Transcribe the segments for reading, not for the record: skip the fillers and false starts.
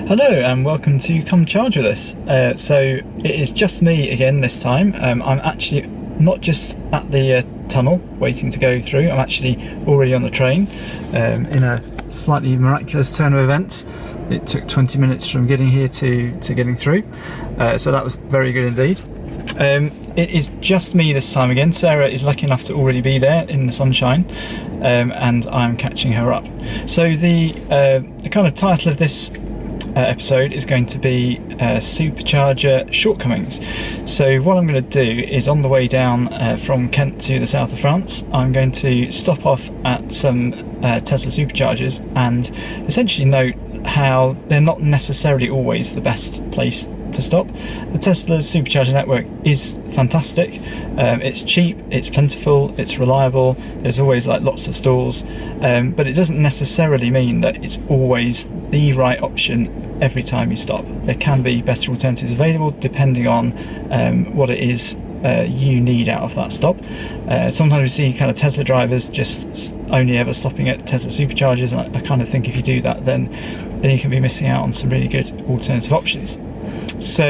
Hello and welcome to Come Charge With Us. So it is just me again this time. I'm actually not just at the tunnel waiting to go through, I'm actually already on the train in a slightly miraculous turn of events. It took 20 minutes from getting here to getting through, so that was very good indeed. It is just me this time again. Sarah is lucky enough to already be there in the sunshine, and I'm catching her up. So the kind of title of this episode is going to be Supercharger Shortcomings. So what I'm going to do is, on the way down from Kent to the south of France, I'm going to stop off at some Tesla Superchargers and essentially note how they're not necessarily always the best place to stop. The Tesla Supercharger network is fantastic. It's cheap, it's plentiful, it's reliable, there's always like lots of stalls, but it doesn't necessarily mean that it's always the right option every time you stop. There can be better alternatives available depending on what it is you need out of that stop. Sometimes we see kind of Tesla drivers just only ever stopping at Tesla Superchargers, and I kind of think if you do that, then you can be missing out on some really good alternative options. So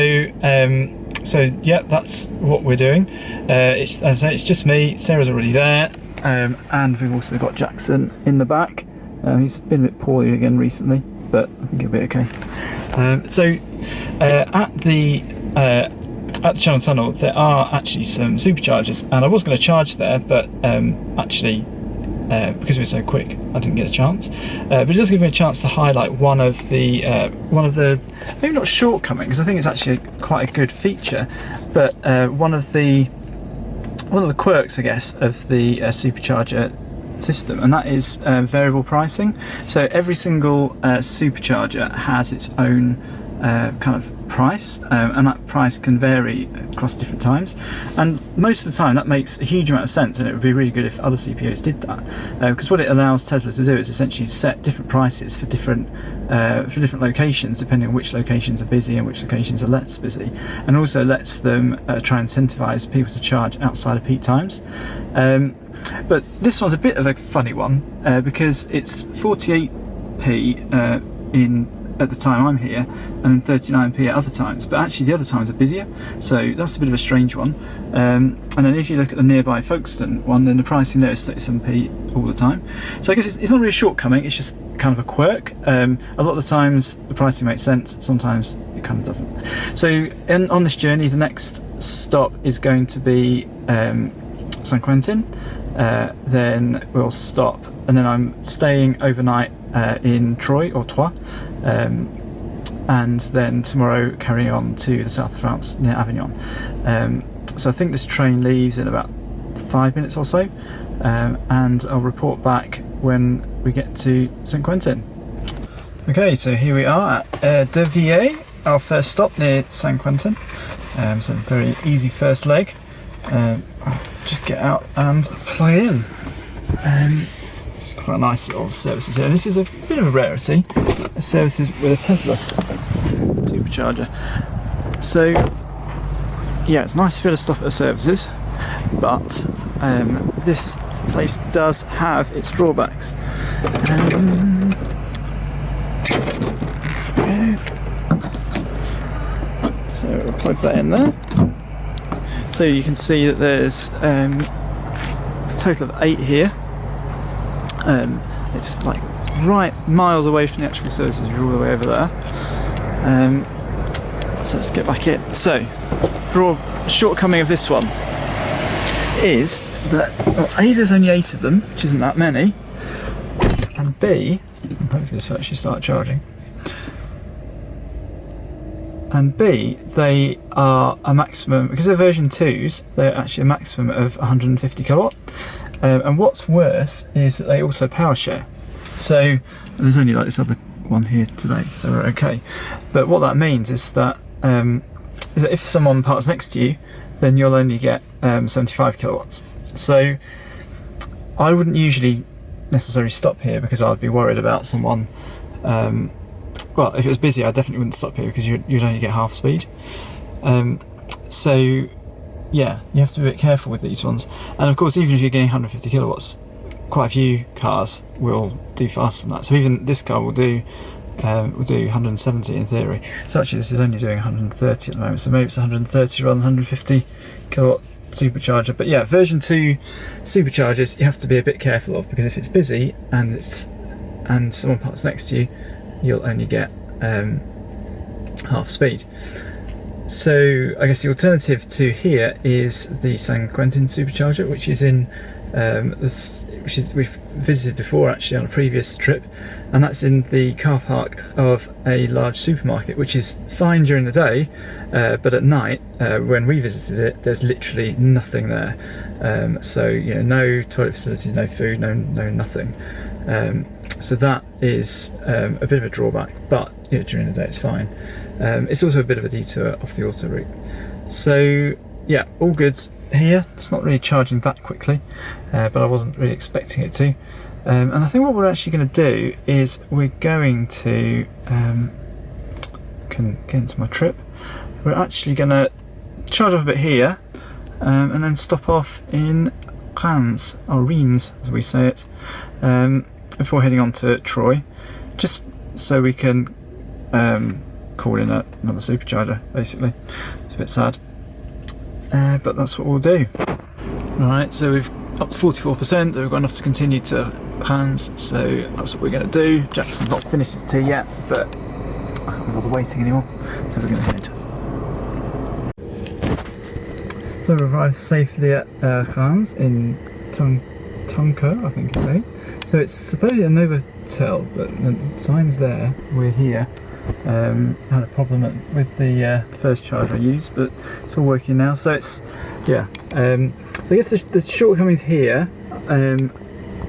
yeah, that's what we're doing. As I say, it's just me. Sarah's already there, and we've also got Jackson in the back. He's been a bit poorly again recently, but I think he'll be okay. At the Channel Tunnel there are actually some superchargers, and I was going to charge there, but actually because we're so quick I didn't get a chance, but it does give me a chance to highlight one of the maybe not shortcomings, because I think it's actually quite a good feature, but one of the quirks, I guess, of the supercharger system, and that is variable pricing. So every single supercharger has its own kind of price, and that price can vary across different times, and most of the time that makes a huge amount of sense, and it would be really good if other CPOs did that, because what it allows Tesla to do is essentially set different prices for different locations, depending on which locations are busy and which locations are less busy, and also lets them try and incentivize people to charge outside of peak times. But this one's a bit of a funny one, because it's 48p at the time I'm here, and 39p at other times, but actually the other times are busier, so that's a bit of a strange one. And then if you look at the nearby Folkestone one, then the pricing there is 37p all the time. So I guess it's not really a shortcoming, it's just kind of a quirk. A lot of the times the pricing makes sense, sometimes it kind of doesn't. So on this journey, the next stop is going to be St Quentin, then we'll stop, and then I'm staying overnight in Troyes or Troyes, and then tomorrow carrying on to the south of France near Avignon. So I think this train leaves in about 5 minutes or so, and I'll report back when we get to St Quentin. Okay, so here we are at De Villiers, our first stop near St Quentin. So a very easy first leg. I'll just get out and plug in. It's quite nice little services here. This is a bit of a rarity, services with a Tesla supercharger. So yeah, it's nice to be able to stop at the services, but this place does have its drawbacks. So we'll plug that in there. So you can see that there's a total of 8 here. It's like right miles away from the actual services, you're all the way over there. So let's get back in. So, shortcoming of this one is that, well, A, there's only 8 of them, which isn't that many, and B, hopefully this will actually start charging, and B, they are a maximum, because they're version 2s, they're actually a maximum of 150 kilowatt. And what's worse is that they also power share. So there's only like this other one here today, so we're okay. But what that means is that if someone parks next to you, then you'll only get 75 kilowatts. So I wouldn't usually necessarily stop here, because I'd be worried about someone. Well, if it was busy, I definitely wouldn't stop here, because you'd only get half speed. So yeah, you have to be a bit careful with these ones. And of course, even if you're getting 150 kilowatts, quite a few cars will do faster than that. So even this car will do will do 170 in theory. So actually this is only doing 130 at the moment, so maybe it's 130 rather than 150 kilowatt supercharger. But yeah, version 2 superchargers you have to be a bit careful of, because if it's busy and someone parks next to you, you'll only get half speed. So I guess the alternative to here is the San Quentin supercharger, which is in we've visited before actually on a previous trip, and that's in the car park of a large supermarket, which is fine during the day, but at night when we visited it, there's literally nothing there. So you know, no toilet facilities, no food, no nothing. So that is a bit of a drawback, but you know, during the day it's fine. It's also a bit of a detour off the auto route. So yeah, all good here. It's not really charging that quickly, but I wasn't really expecting it to. And I think what we're actually going to do is we're going to can get into my trip. We're actually going to charge up a bit here, and then stop off in Reims, or Reims as we say it, before heading on to Troy, just so we can call in another supercharger. Basically, it's a bit sad, but that's what we'll do. Right, so we've up to 44%. We've got enough to continue to Reims, so that's what we're going to do. Jackson's not finished his tea yet, but I can't bother waiting anymore, so we're going to head. So we've arrived safely at Reims in Tonka, I think you say. So it's supposedly a Novotel, but the sign's there. We're here. Had a problem with the first charger I used, but it's all working now. So it's yeah. So I guess the shortcomings here.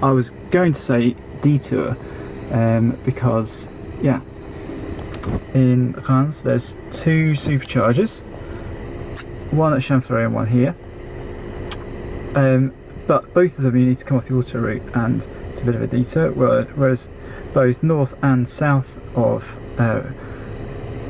I was going to say detour, because yeah, in Reims there's 2 superchargers, one at Chanfleury and one here. But both of them you need to come off the auto route, and it's a bit of a detour. Whereas both north and south of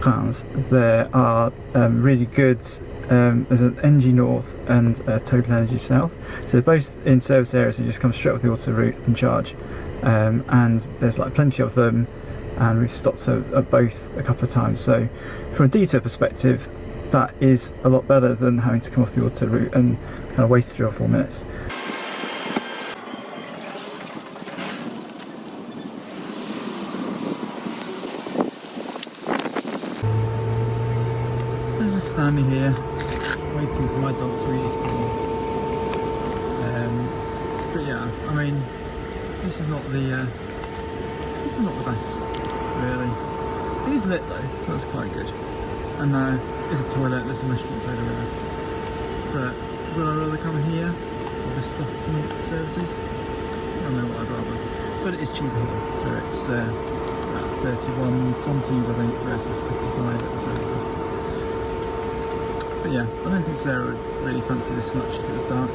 Reims there are really good. There's an NG North and a Total Energy South, so they're both in service areas. You just come straight off the auto route and charge, and there's like plenty of them, and we've stopped at both a couple of times. So from a detour perspective, that is a lot better than having to come off the auto route and kind of waste 3 or 4 minutes. I'm just standing here waiting for my dog to eat his tea. But yeah, I mean, this is not the best, really. It is lit though, so that's quite good. And there's a toilet, there's some restaurants over there. But would I rather come here or just stop at some services? I don't know what I'd rather. But it is cheaper here, so it's about 31 centimes I think versus 55 at the services. But yeah, I don't think Sarah would really fancy this much if it was dark.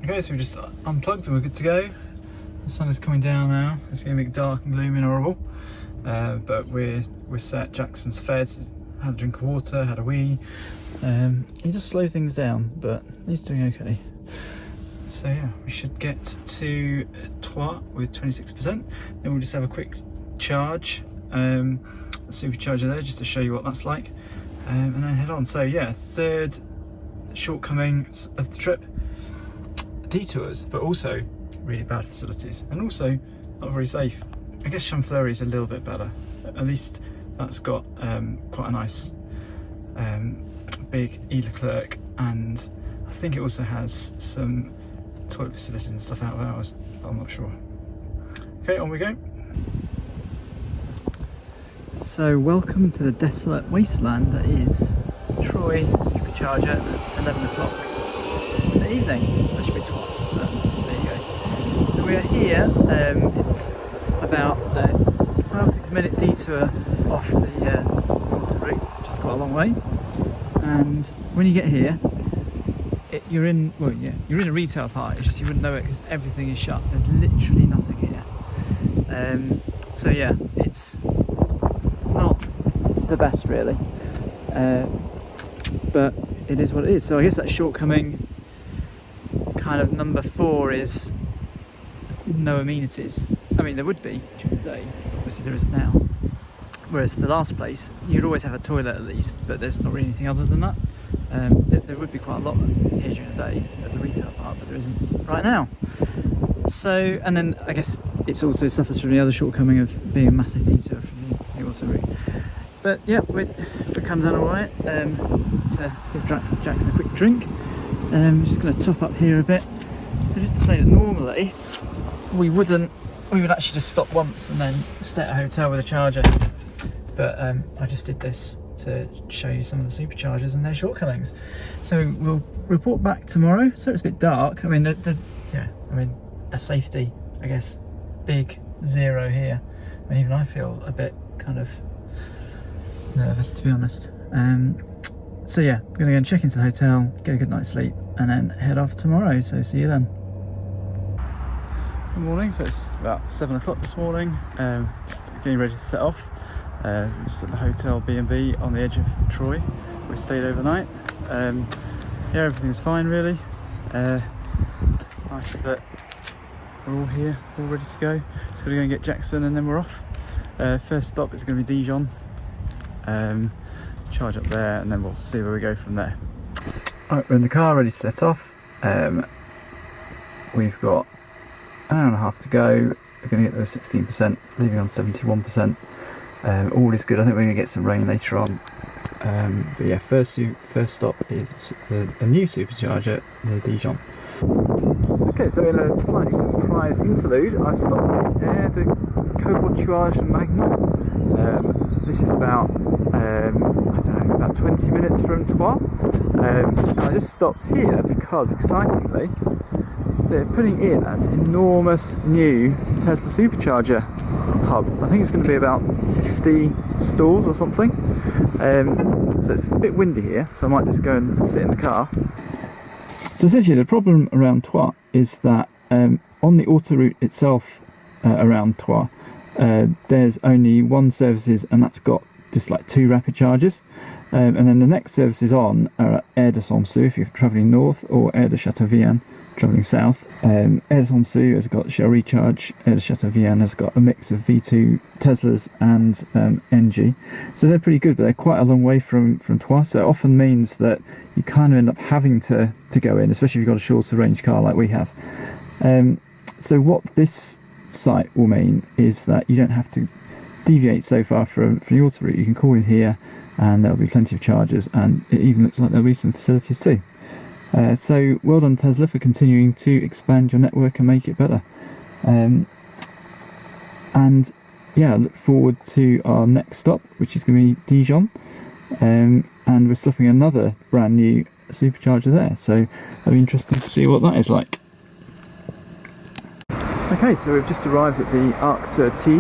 Okay, so we just unplugged and we're good to go. The sun is coming down now. It's going to be dark and gloomy and horrible. But we're set. Jackson's fed, had a drink of water, had a wee. He just slowed things down, but he's doing okay. So yeah, we should get to Troyes with 26%. Then we'll just have a quick charge, a supercharger there, just to show you what that's like, and then head on. So yeah, third shortcomings of the trip: detours, but also really bad facilities, and also not very safe. I guess Chanfleury is a little bit better. At least that's got quite a nice big E-Leclerc, and I think it also has some toilet facilities and stuff out of hours, but I'm not sure. Okay, on we go. So welcome to the desolate wasteland that is Troy Supercharger at 11 o'clock in the evening. That should be 12, but there you go. So we are here. It's about a 5 or 6 minute detour off the auto route, which is quite a long way. And when you get here, you're in a retail park. It's just you wouldn't know it because everything is shut. There's literally nothing here. So yeah, it's not the best really, but it is what it is. So I guess that shortcoming kind of number 4 is no amenities. I mean, there would be during the day, obviously there isn't now. Whereas the last place, you'd always have a toilet at least, but there's not really anything other than that. There would be quite a lot here during the day at the retail part, but there isn't right now. So, and then I guess it also suffers from the other shortcoming of being a massive detour from the auto route. But yeah, it comes out alright. To give Jackson a quick drink. I'm just going to top up here a bit. So just to say that normally we would actually just stop once and then stay at a hotel with a charger. But I just did this to show you some of the Superchargers and their shortcomings. So we'll report back tomorrow. So it's a bit dark. I mean, a safety, I guess, big 0 here. I mean, even I feel a bit kind of nervous, to be honest. So yeah, I'm gonna go and check into the hotel, get a good night's sleep, and then head off tomorrow. So see you then. Good morning. So it's about 7 o'clock this morning. Just getting ready to set off. Just at the hotel B&B on the edge of Troy. We stayed overnight. Yeah, everything was fine really. Nice that we're all here, all ready to go. Just got to go and get Jackson and then we're off. First stop is going to be Dijon. Charge up there and then we'll see where we go from there. Alright, we're in the car ready to set off. We've got an hour and a half to go. We're going to get there 16%, leaving on 71%. All is good. I think we're going to get some rain later on. But yeah, first stop is a new supercharger near Dijon. Okay, so in a slightly surprise interlude, I've stopped at Air de Covoiturage Magnon. This is about, I don't know, about 20 minutes from Troyes. I just stopped here because, excitingly, they're putting in an enormous new Tesla Supercharger hub. I think it's going to be about 50 stalls or something. So it's a bit windy here, so I might just go and sit in the car. So essentially the problem around Troyes is that on the autoroute itself around Troyes, there's only one services and that's got just like 2 rapid chargers. And then the next services on are at Aire de Samsu if you're travelling north, or Aire de Châteauvillain travelling south. Aire de Samsu has got Shell Recharge, Aire de Châteauvillain has got a mix of V2 Teslas and NG. So they're pretty good, but they're quite a long way from Troyes, so it often means that you kind of end up having to go in, especially if you've got a shorter range car like we have. So what this site will mean is that you don't have to deviate so far from the auto route. You can call in here and there'll be plenty of chargers, and it even looks like there'll be some facilities too. So well done Tesla for continuing to expand your network and make it better. And yeah, I look forward to our next stop, which is going to be Dijon. And we're stopping another brand new supercharger there, so it'll be interesting to see what that is like. Okay, so we've just arrived at the Arc-Sur-T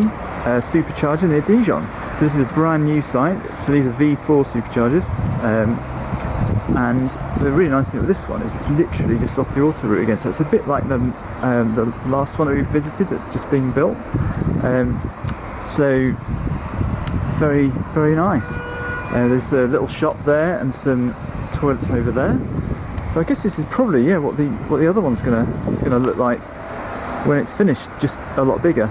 supercharger near Dijon. So this is a brand new site. So these are V4 superchargers, and the really nice thing with this one is it's literally just off the auto route again. So it's a bit like the last one that we visited that's just being built. So very, very nice. There's a little shop there and some toilets over there. So I guess this is probably what the other one's gonna look like when it's finished, just a lot bigger.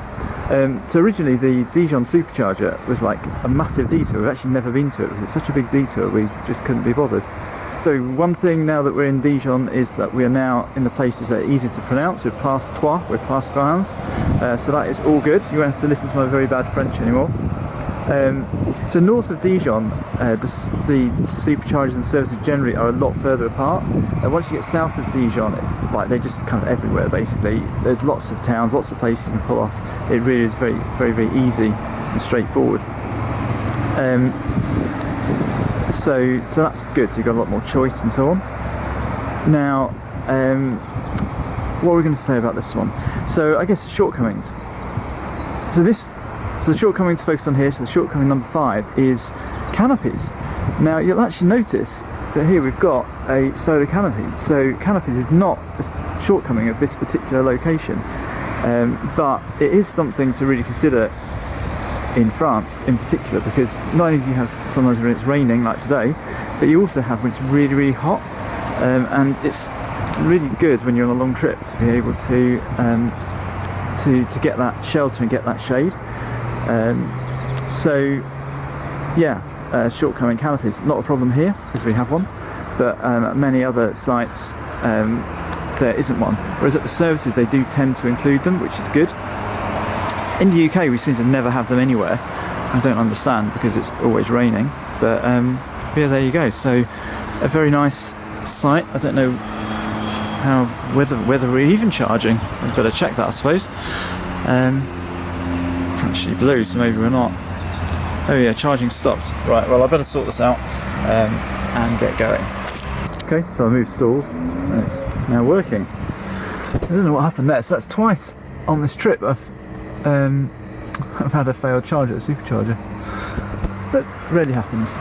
So originally the Dijon Supercharger was like a massive detour. We've actually never been to it because it's such a big detour we just couldn't be bothered. So one thing now that we're in Dijon is that we are now in the places that are easy to pronounce. We're past Troyes, we're past Reims, so that is all good. You won't have to listen to my very bad French anymore. So north of Dijon, the superchargers and services generally are a lot further apart. And once you get south of Dijon, they're just kind of everywhere basically. There's lots of towns, lots of places you can pull off. It really is very, very, very easy and straightforward. So that's good. So you've got a lot more choice and so on. Now, what are we going to say about this one? So I guess shortcomings. So the shortcoming to focus on here, so the shortcoming number 5 is canopies. Now you'll actually notice that here we've got a solar canopy. So canopies is not a shortcoming of this particular location, but it is something to really consider in France in particular, because not only do you have sometimes when it's raining like today, but you also have when it's really, really hot, and it's really good when you're on a long trip to be able to get that shelter and get that shade. So yeah, shortcoming canopies, not a problem here because we have one, but at many other sites there isn't one, whereas at the services they do tend to include them, which is good. In the UK we seem to never have them anywhere. I don't understand because it's always raining, but yeah, there you go. So a very nice site. I don't know how whether we're even charging. I'd better check that, I suppose. Actually blue, so maybe we're not. Oh yeah, charging stopped. Right, well I better sort this out and get going. Okay, so I moved stalls and it's now working. I don't know what happened there. So that's twice on this trip I've had a failed charge at a supercharger, but rarely happens.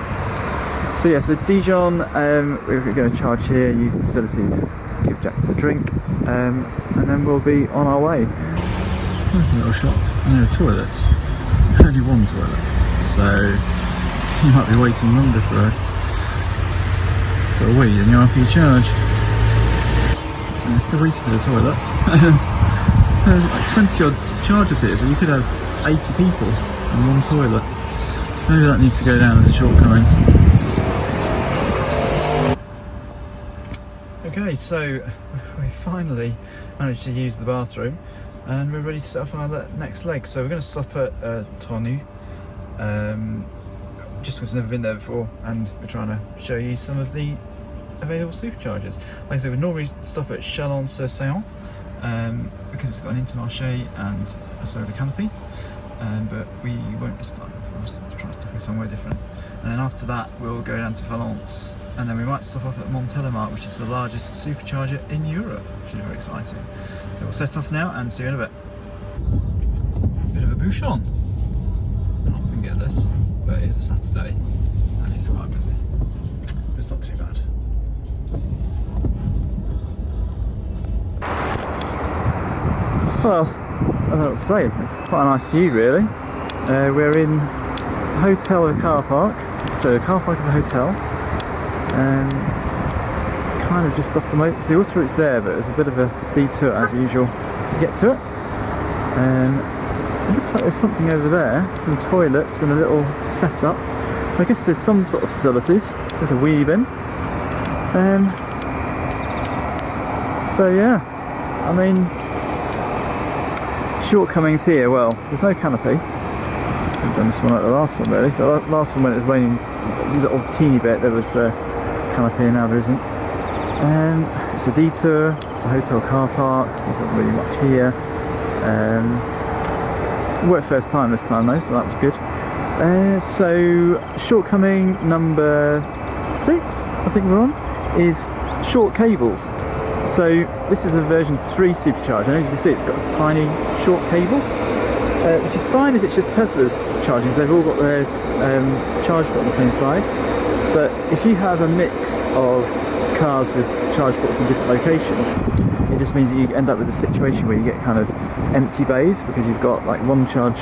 So yeah, so Dijon, we're going to charge here, use the facilities, give Jax a drink, and then we'll be on our way. There's a little shop, and there are toilets. Only one toilet, so you might be waiting longer for a wee than you are for your charge. So I'm still waiting for the toilet. There's like 20 odd chargers here, so you could have 80 people in one toilet. So maybe that needs to go down as a shortcoming. Okay, so we finally managed to use the bathroom and we're ready to set off on our next leg. So we're going to stop at Tonu, just because I've never been there before, and we're trying to show you some of the available superchargers. Like I said, we normally stop at Chalon-sur-Saône, because it's got an Intermarché and a solar canopy, but we won't this time. We'll try to stop somewhere different, and then after that we'll go down to Valence, and then we might stop off at Montélimar, which is the largest supercharger in Europe, which is very exciting. So we'll set off now and see you in a bit. Bit of a bouchon. I often get this, but it is a Saturday and it's quite busy, but it's not too bad. Well, I don't know what to say. It's quite a nice view, really. We're in a hotel of a car park, so a car park of a hotel. Kind of just off the moat. The auto route's there, but there's a bit of a detour as usual to get to it. It looks like there's something over there, some toilets and a little setup. So I guess there's some sort of facilities. There's a wheelie bin. So yeah, I mean, shortcomings here. Well, there's no canopy. I've done this one like the last one really. So last one when it was raining a little teeny bit, there was a canopy, and now there isn't. It's a detour, it's a hotel car park, there's not really much here. It worked first time this time though, so that was good. So shortcoming number 6, I think we're on, is short cables. So this is a version 3 supercharger, and as you can see it's got a tiny short cable, which is fine if it's just Tesla's charging, so they've all got their charge port on the same side. But if you have a mix of cars with charge ports in different locations, it just means that you end up with a situation where you get kind of empty bays, because you've got like one charge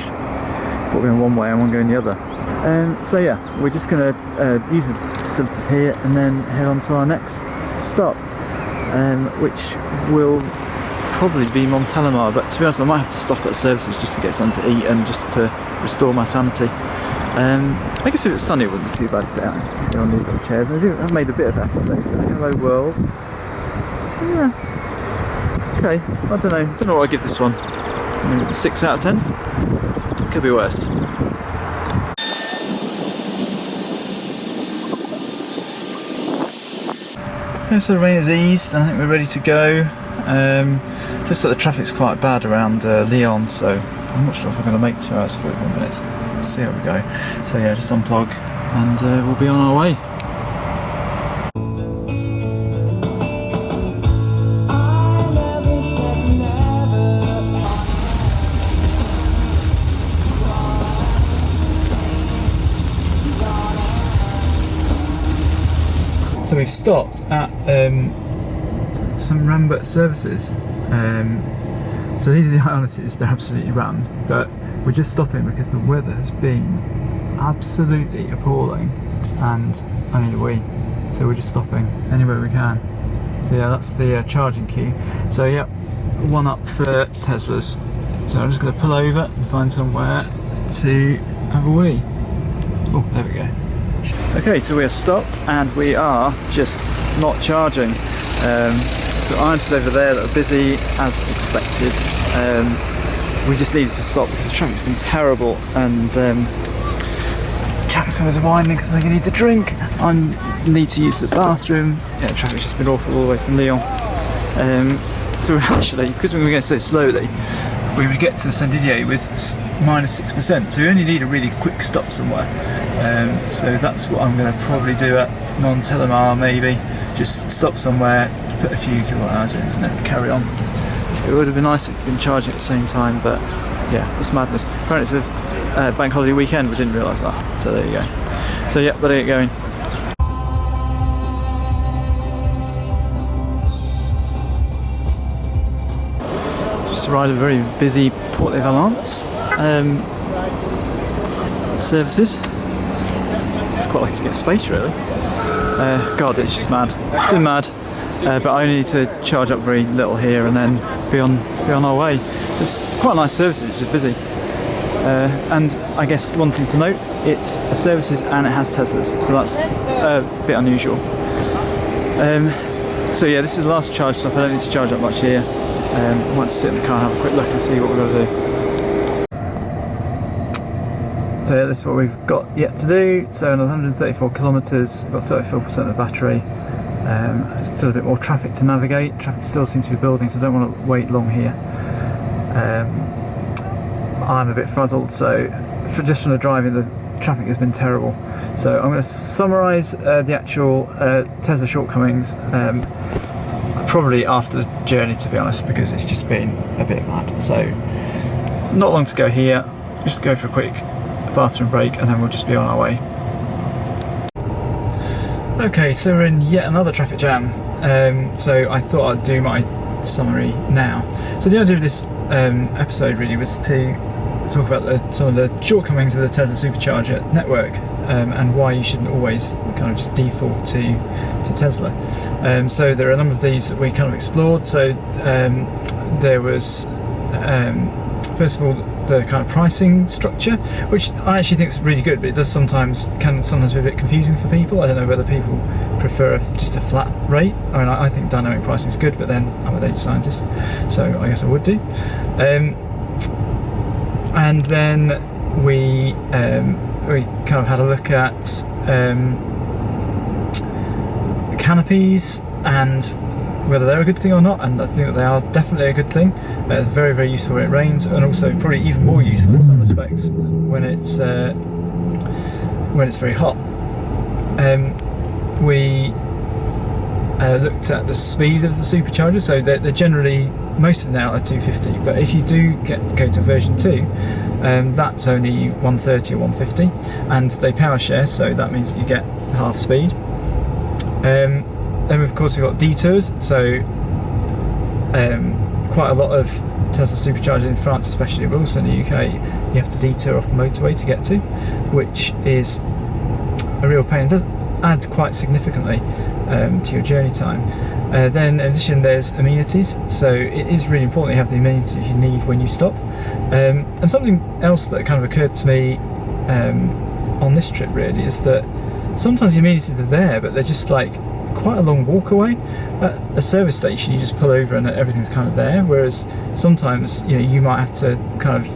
port going one way and one going the other. So yeah, we're just going to use the facilities here and then head on to our next stop, which will probably be Montélimar, but to be honest I might have to stop at services just to get something to eat and just to restore my sanity. I guess if it's sunny it wouldn't be too bad to sit out on these little chairs, and I've made a bit of effort. They say hello world. So yeah, okay, I don't know what I give this one. Maybe 6 out of 10. Could be worse. Okay, so the rain has eased and I think we're ready to go. Just that the traffic's quite bad around Lyon, so I'm not sure if we're going to make 2 hours 41 minutes. We'll see how we go. So yeah, just unplug and we'll be on our way. So we've stopped at some Rambert services. So these are the Ionities, they're absolutely rammed, but we're just stopping because the weather has been absolutely appalling and I need a wee. So we're just stopping anywhere we can. So yeah, that's the charging queue. So yeah, one up for Teslas. So I'm just going to pull over and find somewhere to have a wee. Oh, there we go. Okay, so we are stopped and we are just not charging. So irons is over there that are busy as expected. We just needed to stop because the traffic's been terrible, and Jackson was whining because I think he needs a drink. I need to use the bathroom. Yeah, the traffic's just been awful all the way from Lyon. So actually, because we were going so slowly, we would get to Saint Didier with -6%, so we only need a really quick stop somewhere. So that's what I'm going to probably do at Non-Telemar, maybe. Just stop somewhere, put a few kilowatt hours in, and then carry on. It would have been nice if we'd been charging at the same time, but yeah, it's madness. Apparently it's a bank holiday weekend, we didn't realise that, so there you go. So yeah, better get going. Just arrived at a very busy Port de Valence services. It's quite lucky to get space, really. God, it's just mad. It's been mad, but I only need to charge up very little here and then be on our way. It's quite nice services, it's just busy. And I guess one thing to note, it's a services and it has Teslas, so that's a bit unusual. So yeah, this is the last charge stop. I don't need to charge up much here. I might just sit in the car and have a quick look and see what we've got to do. So yeah, this is what we've got yet to do. So another 134 kilometres, got 34% of battery. Still a bit more traffic to navigate. Traffic still seems to be building, so I don't want to wait long here. I'm a bit fuzzled, so just from the driving, the traffic has been terrible. So I'm going to summarise the actual Tesla shortcomings probably after the journey, to be honest, because it's just been a bit mad. So not long to go here, just go for a quick bathroom break and then we'll just be on our way. Okay, so we're in yet another traffic jam. So I thought I'd do my summary now. So the idea of this episode really was to talk about some of the shortcomings of the Tesla Supercharger network, and why you shouldn't always kind of just default to Tesla. So there are a number of these that we kind of explored. So there was first of all the kind of pricing structure, which I actually think is really good, but it does sometimes be a bit confusing for people. I don't know whether people prefer just a flat rate. I mean, I think dynamic pricing is good, but then I'm a data scientist, so I guess I would do. And then we kind of had a look at canopies and whether they're a good thing or not, and I think that they are definitely a good thing. They're very, very useful when it rains, and also probably even more useful in some respects when it's very hot. We looked at the speed of the superchargers, so they're generally, most of them now are 250, but if you do go to version 2, that's only 130 or 150, and they power share, so that means that you get half speed. Then of course we've got detours, so quite a lot of Tesla superchargers in France especially, but also in the UK, you have to detour off the motorway to get to, which is a real pain. It does add quite significantly to your journey time. Then in addition there's amenities, so it is really important you have the amenities you need when you stop. And something else that kind of occurred to me on this trip really is that sometimes the amenities are there, but they're just like quite a long walk away. At a service station you just pull over and everything's kind of there, whereas sometimes you might have to kind of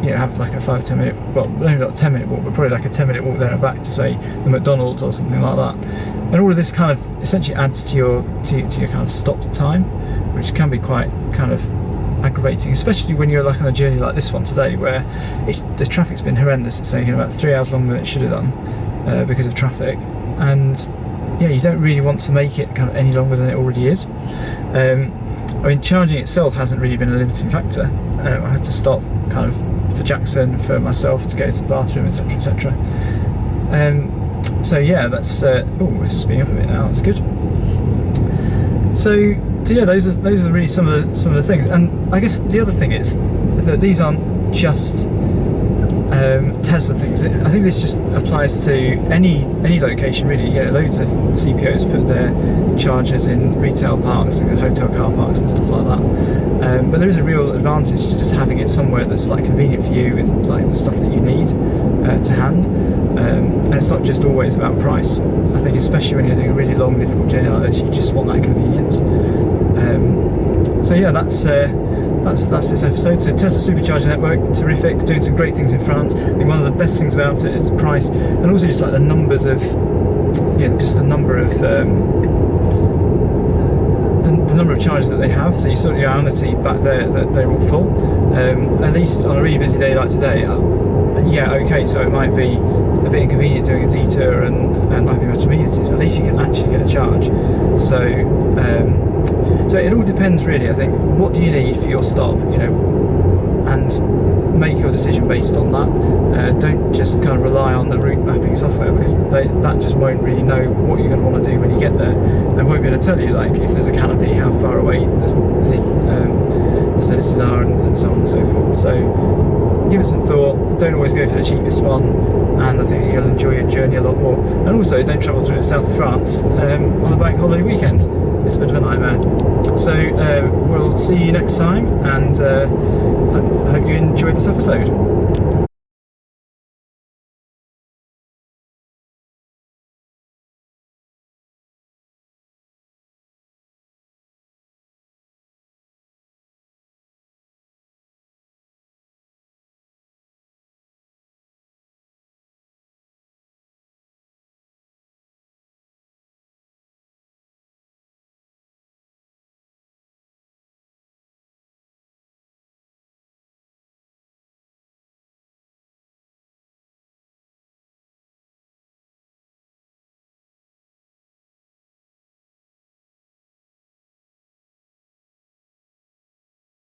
have like a 5 or 10 minute, well maybe not a 10-minute walk, but probably like a 10-minute walk there and back to say the McDonald's or something like that. And all of this kind of essentially adds to your kind of stop time, which can be quite kind of aggravating, especially when you're like on a journey like this one today, where the traffic's been horrendous. It's taken about 3 hours longer than it should have done because of traffic, and yeah, you don't really want to make it kind of any longer than it already is. I mean, charging itself hasn't really been a limiting factor. I had to stop kind of for Jackson, for myself to go to the bathroom, etc, etc. So yeah, that's oh, we're speeding up a bit now, that's good. So yeah, those are really some of the things. And I guess the other thing is that these aren't just Tesla things. I think this just applies to any location really. Yeah, loads of CPOs put their chargers in retail parks and hotel car parks and stuff like that. But there is a real advantage to just having it somewhere that's like convenient for you with like the stuff that you need to hand. And it's not just always about price. I think especially when you're doing a really long, difficult journey like this, you just want that convenience. So yeah, that's this episode. So Tesla Supercharger network, terrific, doing some great things in France. I think one of the best things about it is the price, and also just like the numbers of, just the number of the number of chargers that they have. So you sort of reality back there that they're all full. At least on a really busy day like today. Yeah, okay, so it might be a bit inconvenient doing a detour and not having much amenities, but at least you can actually get a charge. So it all depends really, I think. What do you need for your stop, and make your decision based on that. Don't just kind of rely on the route mapping software, because that just won't really know what you're going to want to do when you get there, and won't be able to tell you like if there's a canopy, how far away the services are, and so on and so forth. So give it some thought. Don't always go for the cheapest one, and I think you'll enjoy your journey a lot more. And also don't travel through the south of France on a bank holiday weekend. It's a bit of a nightmare. So we'll see you next time, and I hope you enjoyed this episode.